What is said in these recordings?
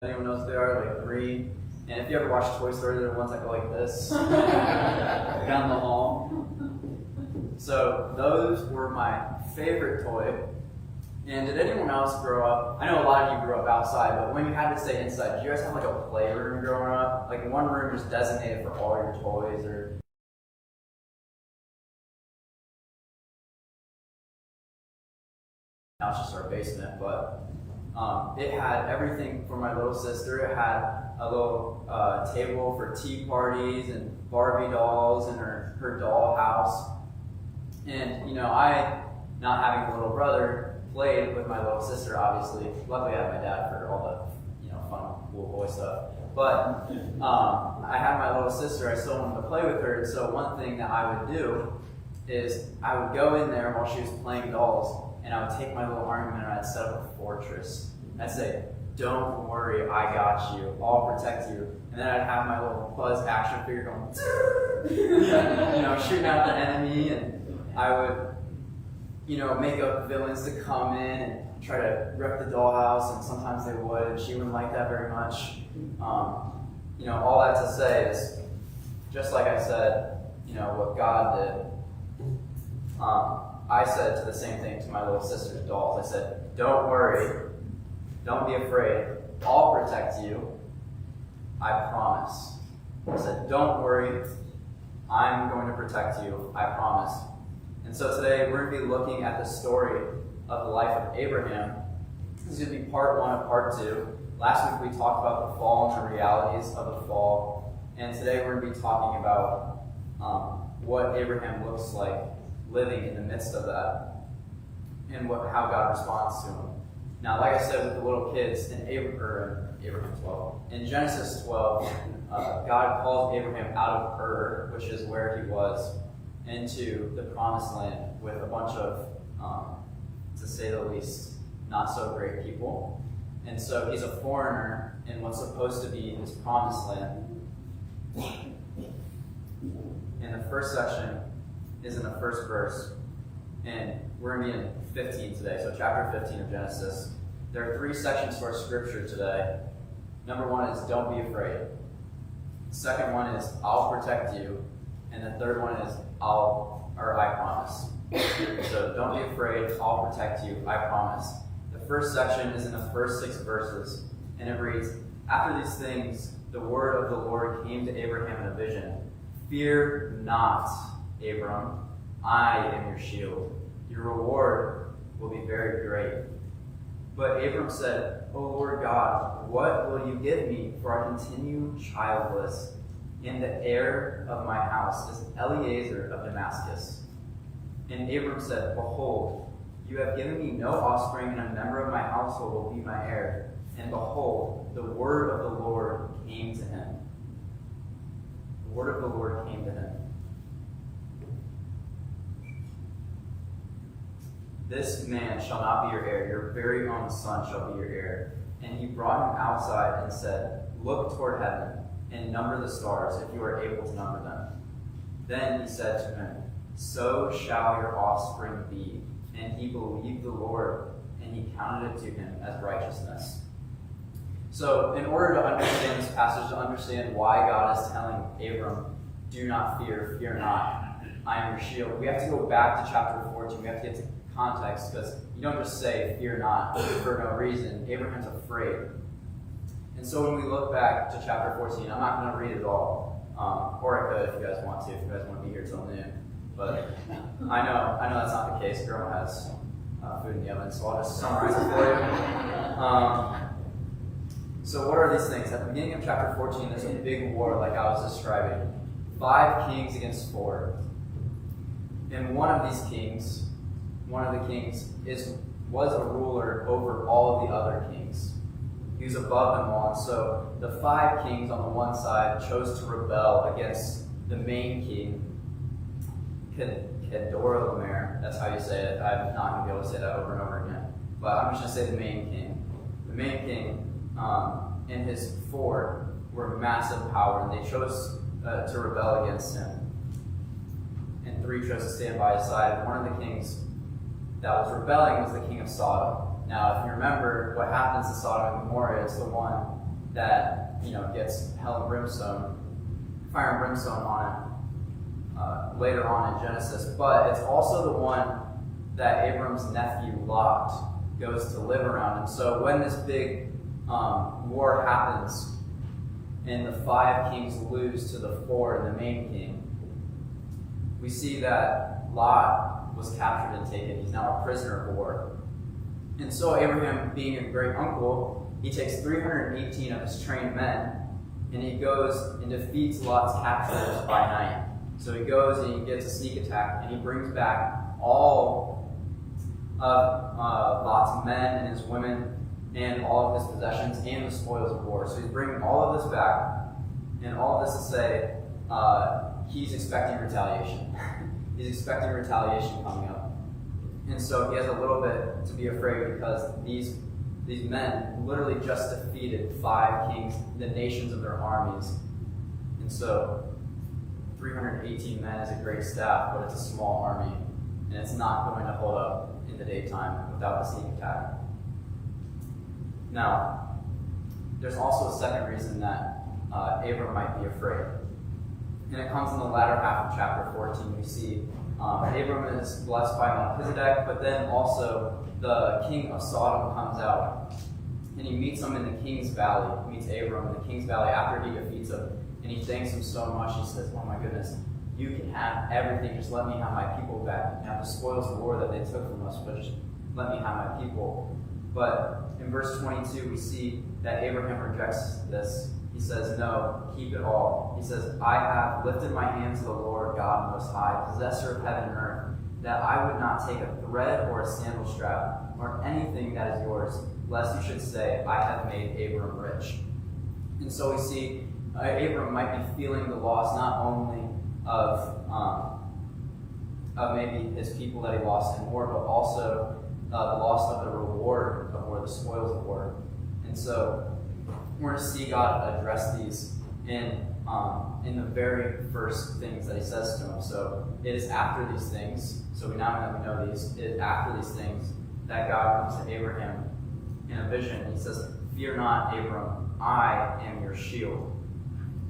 Anyone knows what they are? Like green. And if you ever watch Toy Story, they're the ones that go like this down the hall. So those were my favorite toy. And did anyone else grow up? I know a lot of you grew up outside, but when you had to stay inside, did you guys have like a playroom growing up? Like one room just designated for all your toys, or now it's just our basement, but it had everything for my little sister. It had a little table for tea parties and Barbie dolls and her doll house. And, you know, I, not having a little brother, played with my little sister, obviously. Luckily, I had my dad for all the, you know, fun, cool boy stuff. But I had my little sister. I still wanted to play with her. And so one thing that I would do is I would go in there while she was playing dolls, and I would take my little arm and I'd set up a fortress. I'd say, "Don't worry, I got you. I'll protect you." And then I'd have my little Buzz action figure going, you know, shooting out the enemy, and I would, you know, make up villains to come in and try to wreck the dollhouse, and sometimes they would, and she wouldn't like that very much. You know, all that to say is, just like I said, you know, what God did, I said to the same thing to my little sister's dolls. I said, "Don't worry, don't be afraid, I'll protect you, I promise." I said, "Don't worry, I'm going to protect you, I promise." And so today we're going to be looking at the story of the life of Abraham. This is going to be part one of part two. Last week we talked about the fall and the realities of the fall. And today we're going to be talking about what Abraham looks like living in the midst of that, and how God responds to him. Now, like I said with the little kids, in in Genesis 12, God calls Abraham out of Ur, which is where he was, into the promised land with a bunch of, to say the least, not so great people. And so he's a foreigner in what's supposed to be his promised land. And the first section is in the first verse, and we're going to be in 15 today, so chapter 15 of Genesis. There are three sections to our scripture today. Number one is, "Don't be afraid." The second one is, "I'll protect you." And the third one is, I promise. So don't be afraid, I'll protect you, I promise. The first section is in the first 6 verses, and it reads, "After these things, the word of the Lord came to Abraham in a vision. 'Fear not, Abram, I am your shield. Your reward will be very great.' But Abram said, 'O Lord God, what will you give me, for I continue childless, and the heir of my house is Eliezer of Damascus?' And Abram said, 'Behold, you have given me no offspring, and a member of my household will be my heir.' And behold, the word of the Lord came to him." The word of the Lord came to him. "This man shall not be your heir, your very own son shall be your heir." And he brought him outside and said, "Look toward heaven and number the stars, if you are able to number them." Then he said to him, "So shall your offspring be." And he believed the Lord, and he counted it to him as righteousness. So, in order to understand this passage, to understand why God is telling Abram, "Do not fear, fear not, I am your shield," we have to go back to chapter 14. We have to get to context, because you don't just say, "Fear not," for no reason. Abraham's afraid. And so when we look back to chapter 14, I'm not going to read it all, or I could if you guys want to, if you guys want to be here till noon. But I know that's not the case. Grandma has food in the oven, so I'll just summarize it for you. So what are these things? At the beginning of chapter 14, there's a big war like I was describing. 5 kings against 4. And one of the kings was a ruler over all of the other kings. He was above them all. And so the 5 kings on the one side chose to rebel against the main king, Kedorlaomer. That's how you say it. I'm not going to be able to say that over and over again. But I'm just going to say the main king. The main king and his 4 were massive power, and they chose to rebel against him. And 3 chose to stand by his side. And one of the kings that was rebelling was the king of Sodom. Now, if you remember what happens to Sodom and Gomorrah, it's the one that gets hell and brimstone, fire and brimstone on it later on in Genesis. But it's also the one that Abram's nephew Lot goes to live around. And so when this big war happens, and the 5 kings lose to the 4 and the main king, we see that Lot was captured and taken. He's now a prisoner of war. And so Abraham, being a great uncle, he takes 318 of his trained men, and he goes and defeats Lot's captors by night. So he goes and he gets a sneak attack, and he brings back all of Lot's men and his women and all of his possessions and the spoils of war. So he's bringing all of this back, and all of this to say he's expecting retaliation. He's expecting retaliation coming up. And so he has a little bit to be afraid, because these men literally just defeated 5 kings, the nations of their armies. And so 318 men is a great staff, but it's a small army, and it's not going to hold up in the daytime without a sneak attack. Now, there's also a second reason that Abram might be afraid. And it comes in the latter half of chapter 14. We see Abram is blessed by Melchizedek, but then also the king of Sodom comes out, and he meets him in the King's Valley. He meets Abram in the King's Valley after he defeats him, and he thanks him so much. He says, "Oh my goodness, you can have everything. Just let me have my people back. You can have the spoils of war that they took from us, but just let me have my people." But in verse 22, we see that Abraham rejects this. He says, "No, keep it all." He says, "I have lifted my hand to the Lord God Most High, possessor of heaven and earth, that I would not take a thread or a sandal strap or anything that is yours, lest you should say, I have made Abram rich." And so we see Abram might be feeling the loss not only of maybe his people that he lost in war, but also the loss of the reward of war, the spoils of war. And so we're going to see God address these in the very first things that he says to him. So it is after these things, so now that we know these, it is after these things that God comes to Abraham in a vision. And he says, "Fear not, Abram, I am your shield."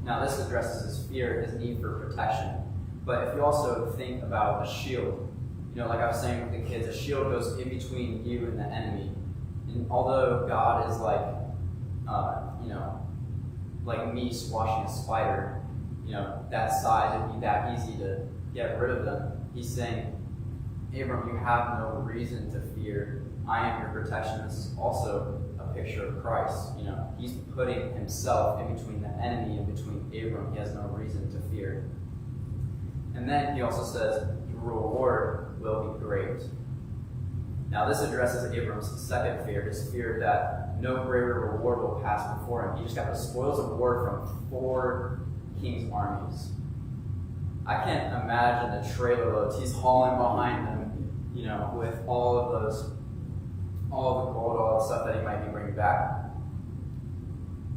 Now this addresses his fear, his need for protection. But if you also think about a shield, like I was saying with the kids, a shield goes in between you and the enemy. And although God is like me squashing a spider, that size, it'd be that easy to get rid of them. He's saying, Abram, you have no reason to fear. I am your protection. This is also a picture of Christ. He's putting himself in between the enemy and between Abram. He has no reason to fear. And then he also says, your reward will be great. Now this addresses Abram's second fear, his fear that no greater reward will pass before him. He just got the spoils of war from 4 kings' armies. I can't imagine the trailer loads he's hauling behind them, with all of the gold, all the stuff that he might be bringing back.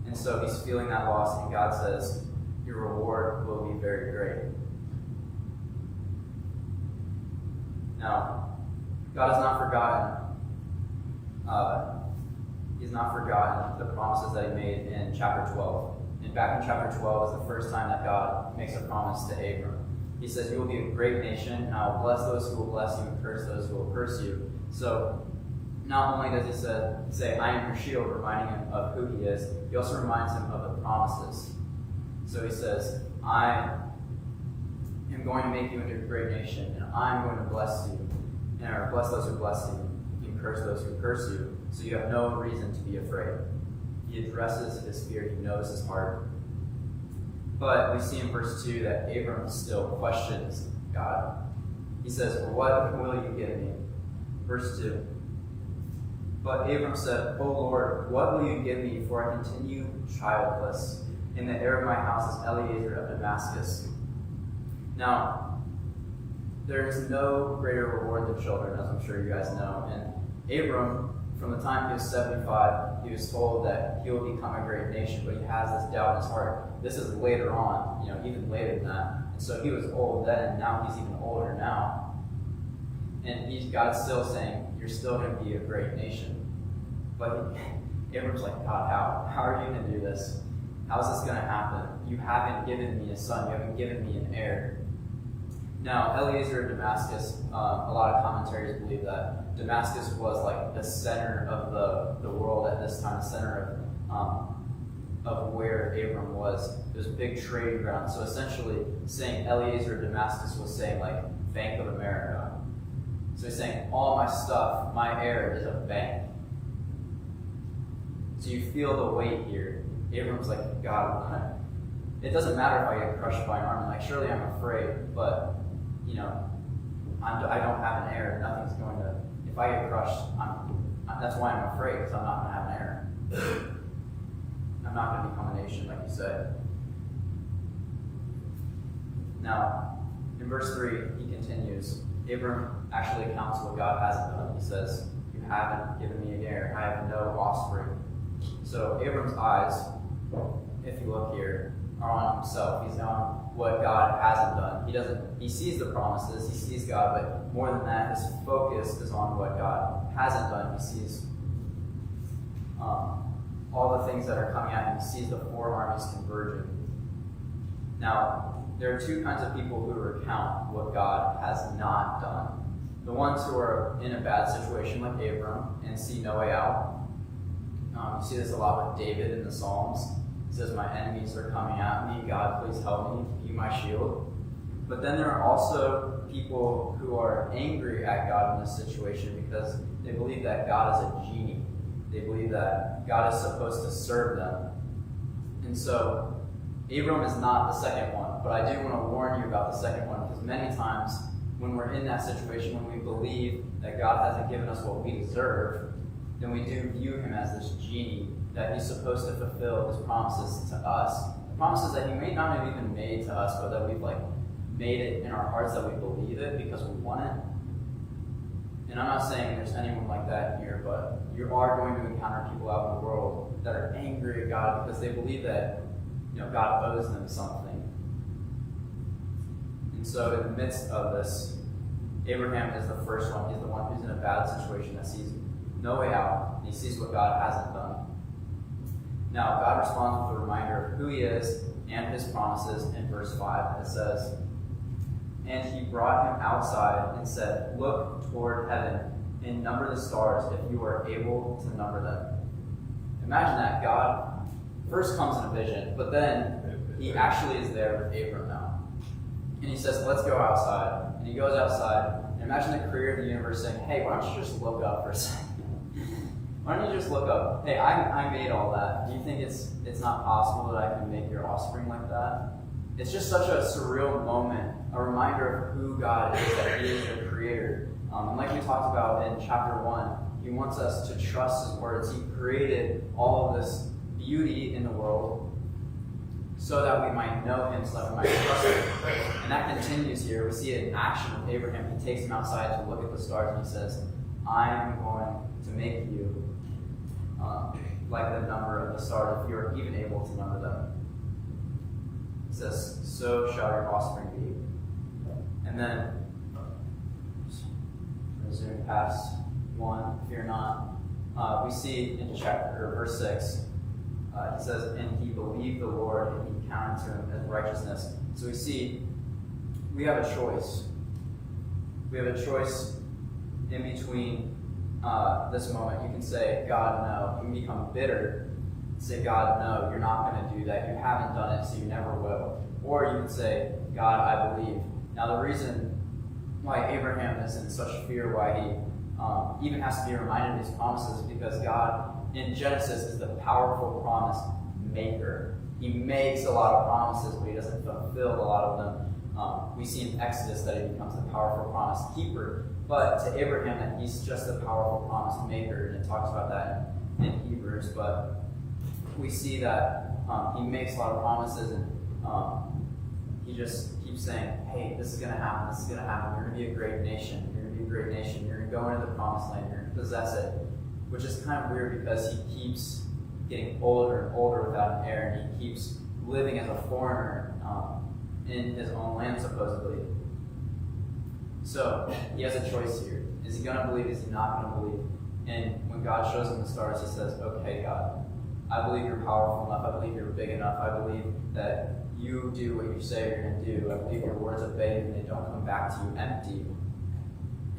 And so he's feeling that loss, and God says, your reward will be very great. Now, God has not forgotten. He's not forgotten the promises that he made in chapter 12. And back in chapter 12 is the first time that God makes a promise to Abram. He says, you will be a great nation, and I will bless those who will bless you and curse those who will curse you. So, not only does he say, I am your shield, reminding him of who he is, he also reminds him of the promises. So he says, I am going to make you into a great nation, and I'm going to bless you, and bless those who bless you, and curse those who curse you, so you have no reason to be afraid. He addresses his fear, he knows his heart. But we see in verse 2 that Abram still questions God. He says, what will you give me? Verse 2. But Abram said, O Lord, what will you give me, for I continue childless, and the heir of my house is Eliezer of Damascus? Now, there is no greater reward than children, as I'm sure you guys know. And Abram, from the time he was 75, he was told that he will become a great nation, but he has this doubt in his heart. This is later on, even later than that. And so he was old then, and now he's even older now. And God's still saying, you're still going to be a great nation. But Abram's like, God, how are you going to do this? How is this going to happen? You haven't given me a son. You haven't given me an heir. Now, Eliezer of Damascus, a lot of commentaries believe that Damascus was like the center of the world at this time, the center of where Abram was. It was a big trading ground. So essentially, saying Eliezer of Damascus was saying like Bank of America. So he's saying, all my stuff, my heir is a bank. So you feel the weight here. Abram's like, God, it doesn't matter if I get crushed by an army. Like, surely I'm afraid, but, I don't have an heir. Nothing's going to, if I get crushed, that's why I'm afraid, because I'm not going to have an heir. I'm not going to become a nation, like you said. Now, in verse 3, he continues. Abram actually accounts what God hasn't done. He says, you haven't given me an heir. I have no offspring. So Abram's eyes, if you look here, are on himself. He's on what God hasn't done. He sees the promises, he sees God, but more than that, his focus is on what God hasn't done. He sees all the things that are coming at him. He sees the four armies converging. Now, there are two kinds of people who recount what God has not done. The ones who are in a bad situation like Abram and see no way out. You see this a lot with David in the Psalms. He says, my enemies are coming at me. God, please help me. Be my shield. But then there are also people who are angry at God in this situation because they believe that God is a genie. They believe that God is supposed to serve them. And so, Abram is not the second one, but I do want to warn you about the second one, because many times when we're in that situation, when we believe that God hasn't given us what we deserve, then we do view him as this genie, that he's supposed to fulfill his promises to us. Promises that he may not have even made to us, but that we've made it in our hearts that we believe it because we want it. And I'm not saying there's anyone like that here, but you are going to encounter people out in the world that are angry at God because they believe that God owes them something. And so in the midst of this, Abraham is the first one. He's the one who's in a bad situation that sees no way out, and he sees what God hasn't done. Now, God responds with a reminder of who he is and his promises in verse 5. It says, and he brought him outside and said, look toward heaven and number the stars if you are able to number them. Imagine that. God first comes in a vision, but then he actually is there with Abram now. And he says, let's go outside. And he goes outside. And imagine the creator of the universe saying, hey, why don't you just look up for a second? Why don't you just look up? Hey, I made all that. Do you think it's not possible that I can make your offspring like that? It's just such a surreal moment, a reminder of who God is, that he is the creator. And like we talked about in chapter 1, he wants us to trust his words. He created all of this beauty in the world so that we might know him, so that we might trust him. And that continues here. We see it in action with Abraham. He takes him outside to look at the stars and he says, I am going to make you like the number of the stars, if you are even able to number them. It says, so shall your offspring be. And then, resume past 1, fear not. We see in verse 6, it says, and he believed the Lord, and he counted to him as righteousness. So we see, we have a choice. We have a choice in between this moment. You can say, God, no. You can become bitter. Say, God, no, you're not going to do that. You haven't done it, so you never will. Or you can say, God, I believe. Now, the reason why Abraham is in such fear, why he even has to be reminded of his promises, is because God, in Genesis, is the powerful promise maker. He makes a lot of promises, but he doesn't fulfill a lot of them. We see in Exodus that he becomes the powerful promise keeper. But to Abraham, that he's just a powerful promise maker, and it talks about that in Hebrews. But we see that he makes a lot of promises, and he just keeps saying, hey, this is going to happen, this is going to happen. You're going to be a great nation. You're going to be a great nation. You're going to go into the promised land. You're going to possess it. Which is kind of weird because he keeps getting older and older without an heir, and he keeps living as a foreigner in his own land, supposedly. So he has a choice here. Is he going to believe? Is he not going to believe? And when God shows him the stars, he says, okay, God, I believe you're powerful enough. I believe you're big enough. I believe that you do what you say you're going to do. I believe your words obey you and they don't come back to you empty.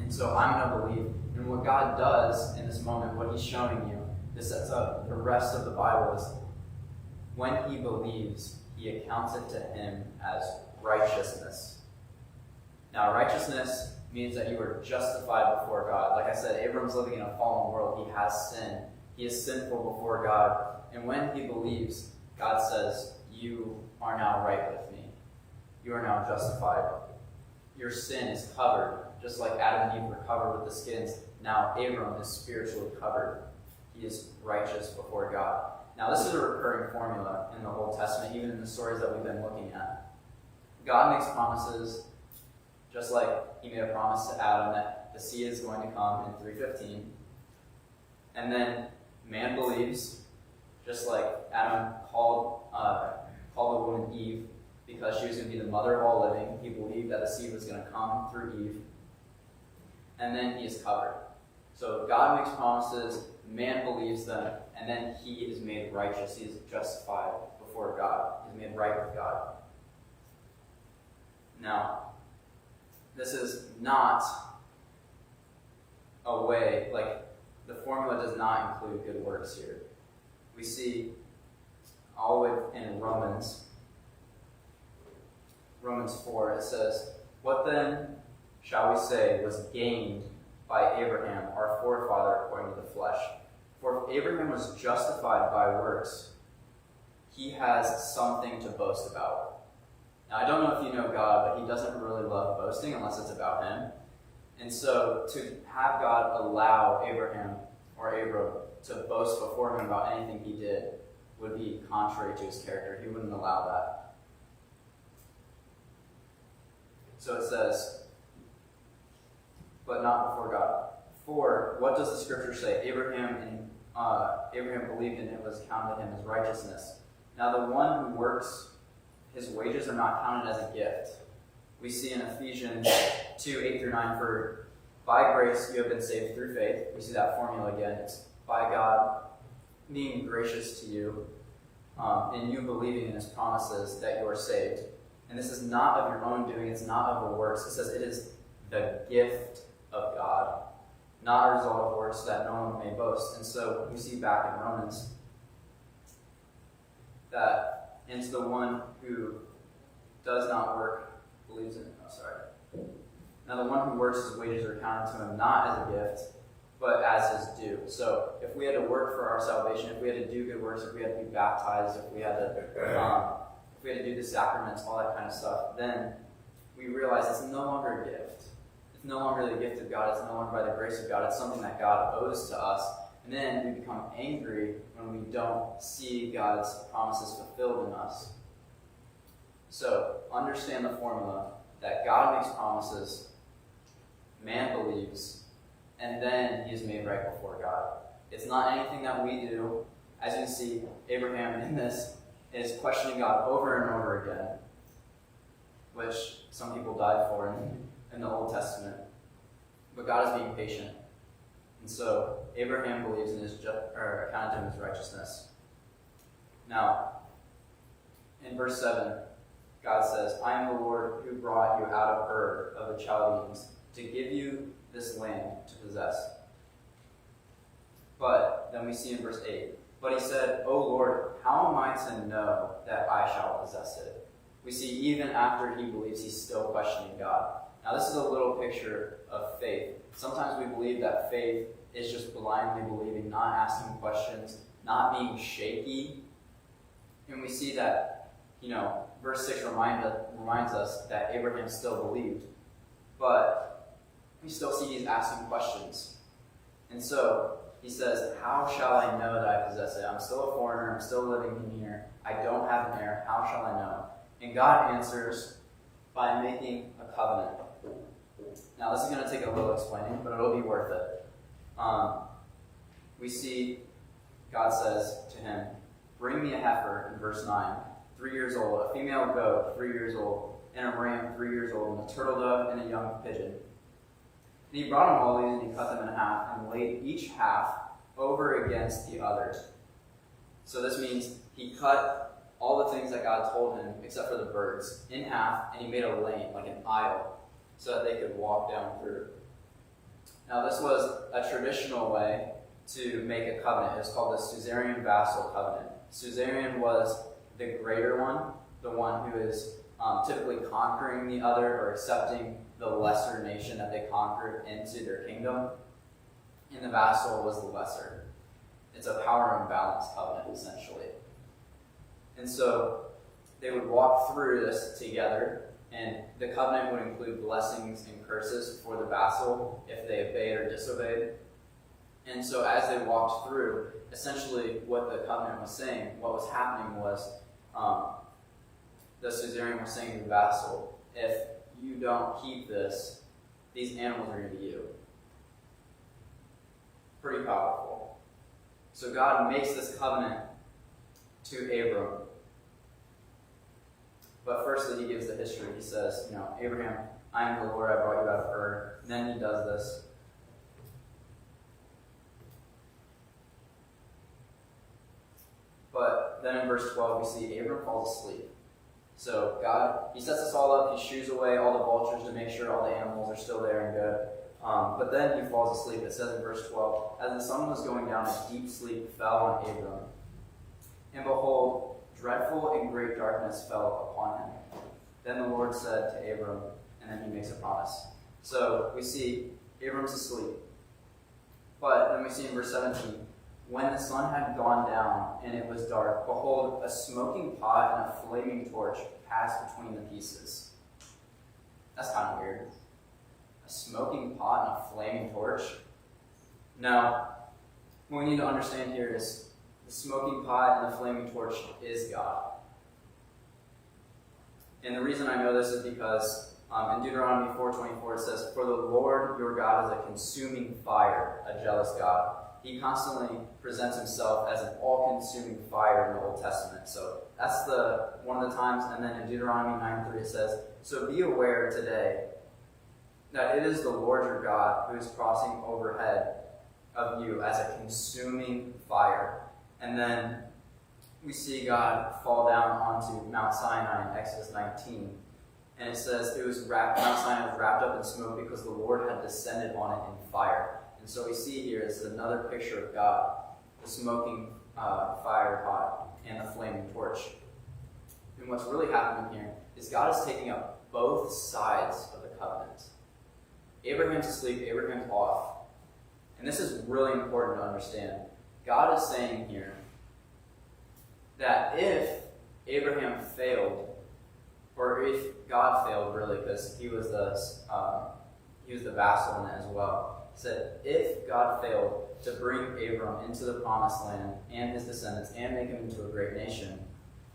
And so I'm going to believe. And what God does in this moment, what he's showing you, this sets up the rest of the Bible, is when he believes, he accounts it to him as righteousness. Now, righteousness means that you are justified before God. Like I said, Abram's living in a fallen world. He has sin. He is sinful before God. And when he believes, God says, you are now right with me. You are now justified. Your sin is covered. Just like Adam and Eve were covered with the skins, now Abram is spiritually covered. He is righteous before God. Now, this is a recurring formula in the Old Testament, even in the stories that we've been looking at. God makes promises, just like he made a promise to Adam that the seed is going to come in 3:15. And then man believes, just like Adam called the woman Eve because she was going to be the mother of all living. He believed that the seed was going to come through Eve. And then he is covered. So God makes promises, man believes them, and then he is made righteous. He is justified before God. He is made right with God. Now, this is not a way, like, the formula does not include good works here. We see all the way in Romans 4, it says, what then shall we say was gained by Abraham, our forefather, according to the flesh? For if Abraham was justified by works, he has something to boast about. Now, I don't know if you know God, but he doesn't really love boasting unless it's about him. And so to have God allow Abraham or Abram to boast before him about anything he did would be contrary to his character. He wouldn't allow that. So it says, but not before God. For what does the scripture say? Abraham believed and it was counted to him as righteousness. Now the one who works, his wages are not counted as a gift. We see in Ephesians 2:8-9, for by grace you have been saved through faith. We see that formula again. It's by God being gracious to you, and you believing in his promises that you are saved. And this is not of your own doing, it's not of the works. It says it is the gift of God, not a result of works, so that no one may boast. And so we see back in Romans that into the one who does not work, believes in it. Now the one who works, his wages are counted to him not as a gift, but as his due. So if we had to work for our salvation, if we had to do good works, if we had to be baptized, if we had to do the sacraments, all that kind of stuff, then we realize it's no longer a gift. It's no longer the gift of God. It's no longer by the grace of God. It's something that God owes to us. And then we become angry when we don't see God's promises fulfilled in us. So understand the formula that God makes promises, man believes, and then he is made right before God. It's not anything that we do. As you can see, Abraham in this is questioning God over and over again, which some people died for in the Old Testament. But God is being patient. And so Abraham believes and is accounted to him as righteousness. Now, in verse 7, God says, I am the Lord who brought you out of Ur of the Chaldeans to give you this land to possess. But then we see in verse 8, but he said, O Lord, how am I to know that I shall possess it? We see even after he believes, he's still questioning God. Now this is a little picture of faith. Sometimes we believe that faith is just blindly believing, not asking questions, not being shaky. And we see that, verse 6 reminds us that Abraham still believed. But we still see he's asking questions. And so he says, how shall I know that I possess it? I'm still a foreigner. I'm still living in here. I don't have an heir. How shall I know? And God answers by making a covenant. Now, this is going to take a little explaining, but it'll be worth it. We see God says to him, bring me a heifer in verse 9, 3 years old, a female goat, 3 years old, and a ram, 3 years old, and a turtle dove, and a young pigeon. And he brought them all these, and he cut them in half, and laid each half over against the other. So this means he cut all the things that God told him, except for the birds, in half, and he made a lane, like an aisle, so that they could walk down through. Now this was a traditional way to make a covenant. It was called the suzerain vassal covenant. Suzerain was the greater one, the one who is typically conquering the other or accepting the lesser nation that they conquered into their kingdom. And the vassal was the lesser. It's a power imbalance covenant, essentially. And so they would walk through this together, and the covenant would include blessings and curses for the vassal if they obeyed or disobeyed. And so as they walked through, essentially what the covenant was saying, what was happening was the suzerain was saying to the vassal, if you don't keep this, these animals are going to be you. Pretty powerful. So God makes this covenant to Abram. But firstly, he gives the history. He says, Abraham, I am the Lord, I brought you out of Ur. And then he does this. But then in verse 12, we see Abram falls asleep. So God, he sets us all up. He shoos away all the vultures to make sure all the animals are still there and good. But then he falls asleep. It says in verse 12, as the sun was going down, a deep sleep fell on Abram. And behold, dreadful and great darkness fell upon him. Then the Lord said to Abram, and then he makes a promise. So we see Abram's asleep. But then we see in verse 17, when the sun had gone down and it was dark, behold, a smoking pot and a flaming torch passed between the pieces. That's kind of weird. A smoking pot and a flaming torch. Now, what we need to understand here is the smoking pot and the flaming torch is God. And the reason I know this is because in Deuteronomy 4:24 it says, for the Lord your God is a consuming fire, a jealous God. He constantly presents himself as an all-consuming fire in the Old Testament. So that's one of the times. And then in Deuteronomy 9:3 it says, so be aware today that it is the Lord your God who is crossing overhead of you as a consuming fire. And then we see God fall down onto Mount Sinai in Exodus 19. And it says Mount Sinai was wrapped up in smoke because the Lord had descended on it in fire. And so we see here is another picture of God, the smoking fire pot and the flaming torch. And what's really happening here is God is taking up both sides of the covenant. Abraham's asleep, Abraham's off. And this is really important to understand. God is saying here that if Abraham failed, or if God failed really, because he was the vassal in it as well, said if God failed to bring Abram into the promised land and his descendants and make him into a great nation,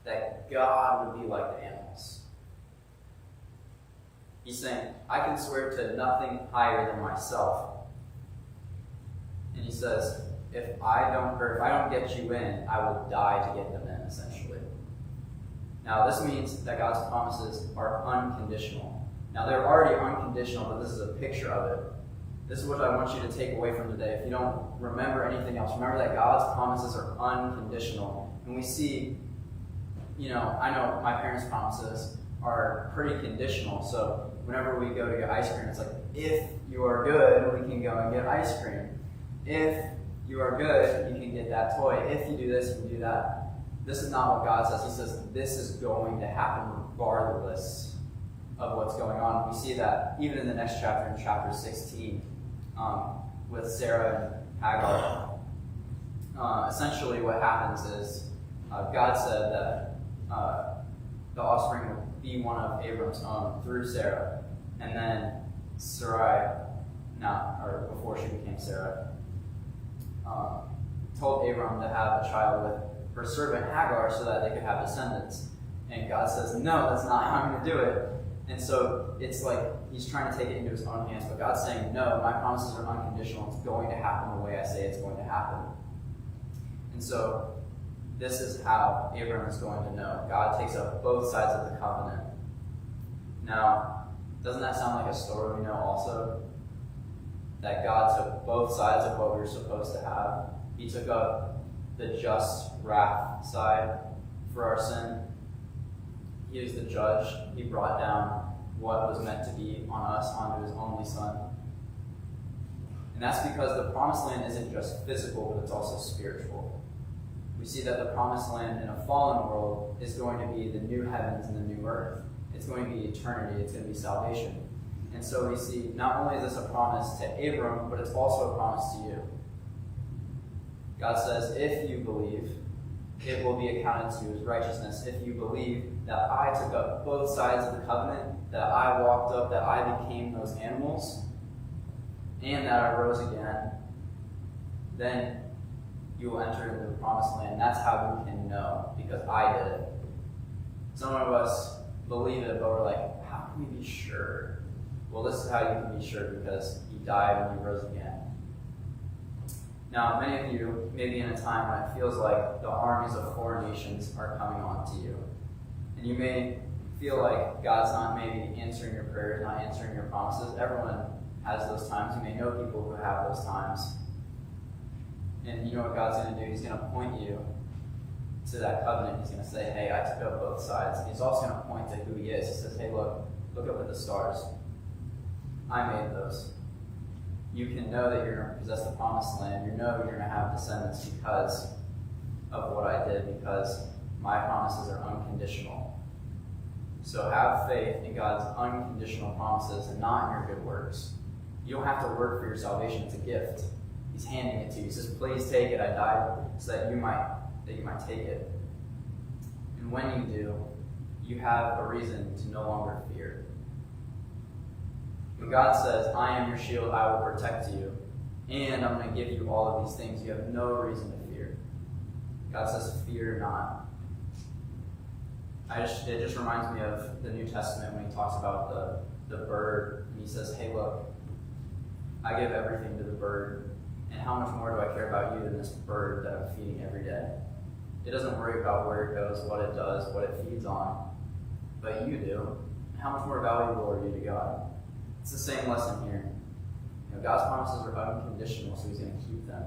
that God would be like the animals. He's saying, I can swear to nothing higher than myself. And he says, if I don't get you in, I will die to get them in, essentially. Now, this means that God's promises are unconditional. Now, they're already unconditional, but this is a picture of it. This is what I want you to take away from today. If you don't remember anything else, remember that God's promises are unconditional. And we see, I know my parents' promises are pretty conditional. So whenever we go to get ice cream, it's like, if you are good, we can go and get ice cream. If you are good, you can get that toy. If you do this, you can do that. This is not what God says. He says this is going to happen regardless of what's going on. We see that even in the next chapter, in chapter 16, with Sarah and Hagar. Essentially what happens is God said that the offspring would be one of Abram's own through Sarah. And then Sarai, before she became Sarah, told Abram to have a child with her servant Hagar so that they could have descendants. And God says, no, that's not how I'm going to do it. And so it's like he's trying to take it into his own hands, but God's saying, no, my promises are unconditional. It's going to happen the way I say it's going to happen. And so this is how Abram is going to know. God takes up both sides of the covenant. Now, doesn't that sound like a story we know also? that God took both sides of what we were supposed to have. He took up the just wrath side for our sin. He is the judge. He brought down what was meant to be on us onto his only Son. And that's because the promised land isn't just physical, but it's also spiritual. We see that the promised land in a fallen world is going to be the new heavens and the new earth. It's going to be eternity. It's going to be salvation. And so we see not only is this a promise to Abram, but it's also a promise to you. God says, if you believe, it will be accounted to you as righteousness. If you believe that I took up both sides of the covenant, that I walked up, that I became those animals, and that I rose again, then you will enter into the promised land. That's how you can know, because I did it. Some of us believe it, but we're like, how can we be sure? Well, this is how you can be sure, because he died and he rose again. Now, many of you may be in a time when it feels like the armies of foreign nations are coming on to you. And you may feel like God's not maybe answering your prayers, not answering your promises. Everyone has those times. You may know people who have those times. And you know what God's going to do? He's going to point you to that covenant. He's going to say, hey, I took up both sides. He's also going to point to who he is. He says, hey, look up at the stars. I made those. You can know that you're going to possess the promised land. You know you're going to have descendants because of what I did, because my promises are unconditional. So have faith in God's unconditional promises and not in your good works. You don't have to work for your salvation. It's a gift. He's handing it to you. He says, please take it. I died so that you might take it. And when you do, you have a reason to no longer fear. When God says, I am your shield, I will protect you, and I'm going to give you all of these things, you have no reason to fear. God says, fear not. It just reminds me of the New Testament when he talks about the bird, and he says, hey, look, I give everything to the bird, and how much more do I care about you than this bird that I'm feeding every day? It doesn't worry about where it goes, what it does, what it feeds on, but you do. How much more valuable are you to God? It's the same lesson here. You know, God's promises are unconditional, so he's going to keep them.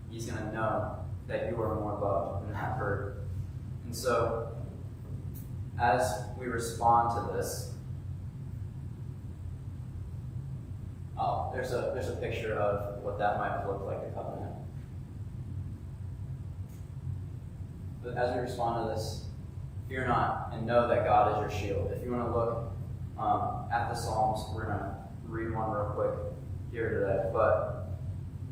He's going to know that you are more loved than that bird. And so, as we respond to this, there's a picture of what that might look like, the covenant. But as we respond to this, fear not and know that God is your shield. If you want to look at the Psalms, we're going to read one real quick here today. But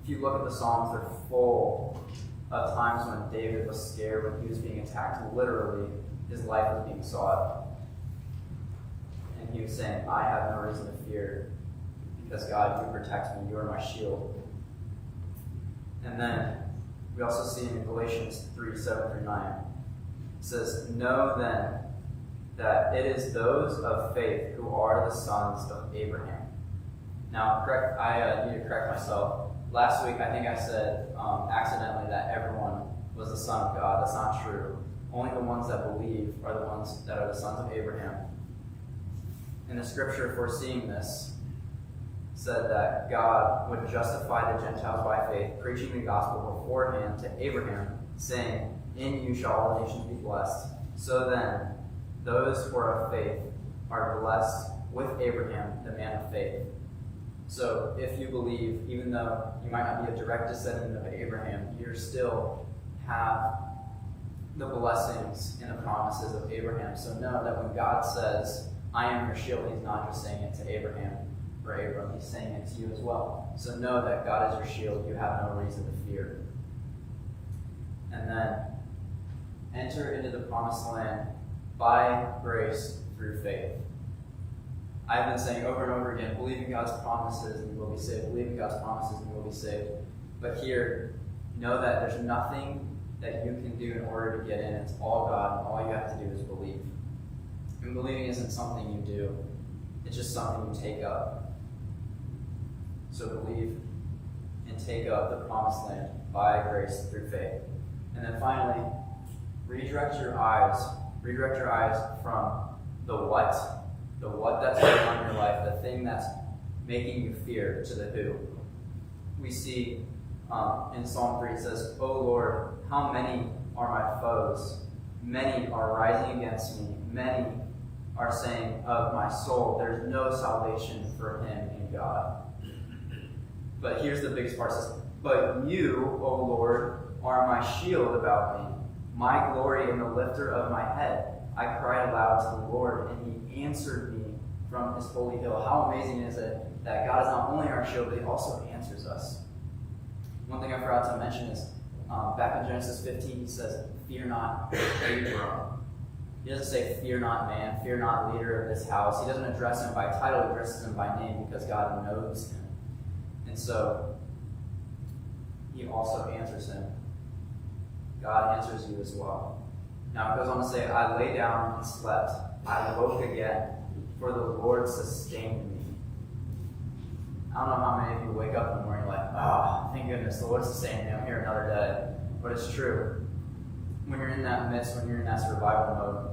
if you look at the Psalms, they're full of times when David was scared, when he was being attacked. Literally, his life was being sought. And he was saying, I have no reason to fear, because God, you protect me, you are my shield. And then we also see in Galatians 3:7-9, it says, know then that it is those of faith who are the sons of Abraham. Now, I need to correct myself. Last week, I think I said accidentally that everyone was the son of God. That's not true. Only the ones that believe are the ones that are the sons of Abraham. And the scripture foreseeing this said that God would justify the Gentiles by faith, preaching the gospel beforehand to Abraham, saying, in you shall all nations be blessed. So then, those who are of faith are blessed with Abraham, the man of faith. So if you believe, even though you might not be a direct descendant of Abraham, you still have the blessings and the promises of Abraham. So know that when God says, I am your shield, he's not just saying it to Abraham or Abram, he's saying it to you as well. So know that God is your shield, you have no reason to fear. And then enter into the promised land by grace through faith. I've been saying over and over again, believe in God's promises and you will be saved. Believe in God's promises and you will be saved. But here, know that there's nothing that you can do in order to get in. It's all God, and all you have to do is believe. And believing isn't something you do. It's just something you take up. So believe and take up the promised land by grace through faith. And then finally, redirect your eyes from the what that's going on in your life, the thing that's making you fear to the who. We see in Psalm 3 it says, O Lord, how many are my foes? Many are rising against me. Many are saying of my soul, there's no salvation for him in God. But here's the biggest part. It says, but you, O Lord, are my shield about me, my glory and the lifter of my head. I cried aloud to the Lord, and he answered me from his holy hill. How amazing is it that God is not only our shield, but he also answers us. One thing I forgot to mention is, back in Genesis 15, he says, fear not, Abram. He doesn't say, fear not man, fear not leader of this house. He doesn't address him by title, he addresses him by name because God knows him. And so, he also answers him. God answers you as well. Now it goes on to say, I lay down and slept. I woke again, for the Lord sustained me. I don't know how many of you wake up in the morning like, oh, thank goodness, the Lord sustained me. I'm here another day. But it's true. When you're in that midst, when you're in that survival mode,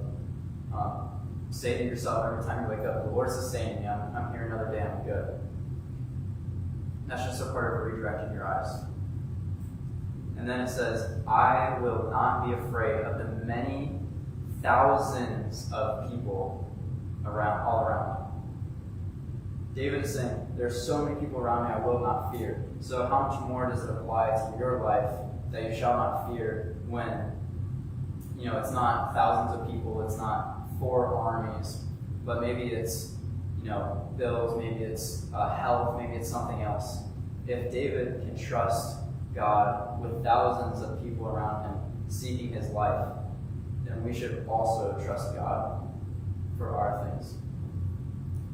say to yourself every time you wake up, the Lord sustained me. I'm here another day. I'm good. That's just a part of redirecting your eyes. And then it says, I will not be afraid of the many thousands of people all around me. David is saying, there's so many people around me, I will not fear. So how much more does it apply to your life that you shall not fear when, it's not thousands of people, it's not 4 armies, but maybe it's, bills, maybe it's health, maybe it's something else. If David can trust God with thousands of people around him seeking his life, then we should also trust God for our things.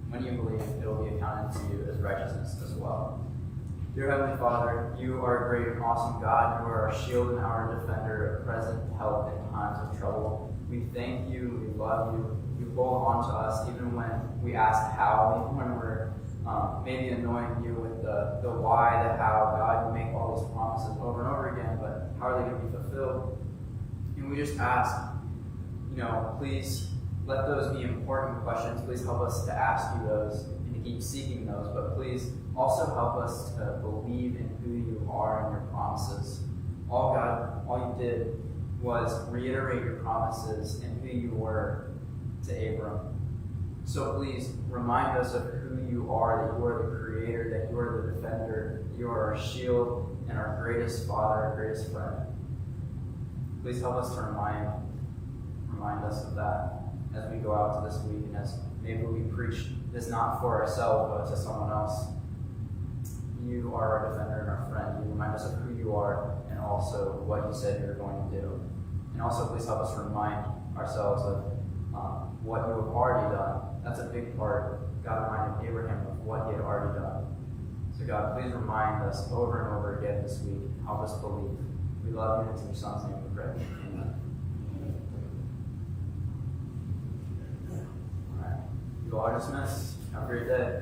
When you believe, it will be accounted to you as righteousness as well. Dear Heavenly Father, you are a great and awesome God. You are our shield and our defender, a present help in times of trouble. We thank you, we love you, you hold on to us even when we ask how, even when we're maybe annoying you with the why, the how. God, you make all these promises over and over again, but how are they going to be fulfilled? And we just ask, please let those be important questions. Please help us to ask you those and to keep seeking those, but please also help us to believe in who you are and your promises. All you did was reiterate your promises and who you were to Abram. So please remind us of who you are, that you are the creator, that you are the defender, you are our shield and our greatest father, our greatest friend. Please help us to remind us of that as we go out to this week and as maybe we preach this not for ourselves but to someone else. You are our defender and our friend. You remind us of who you are and also what you said you were going to do. And also please help us remind ourselves of what you have already done. That's a big part. God reminded Abraham of what he had already done. So God, please remind us over and over again this week. Help us believe. We love you, and it's in your Son's name we pray. Amen. All right. You all are dismissed. Have a great day.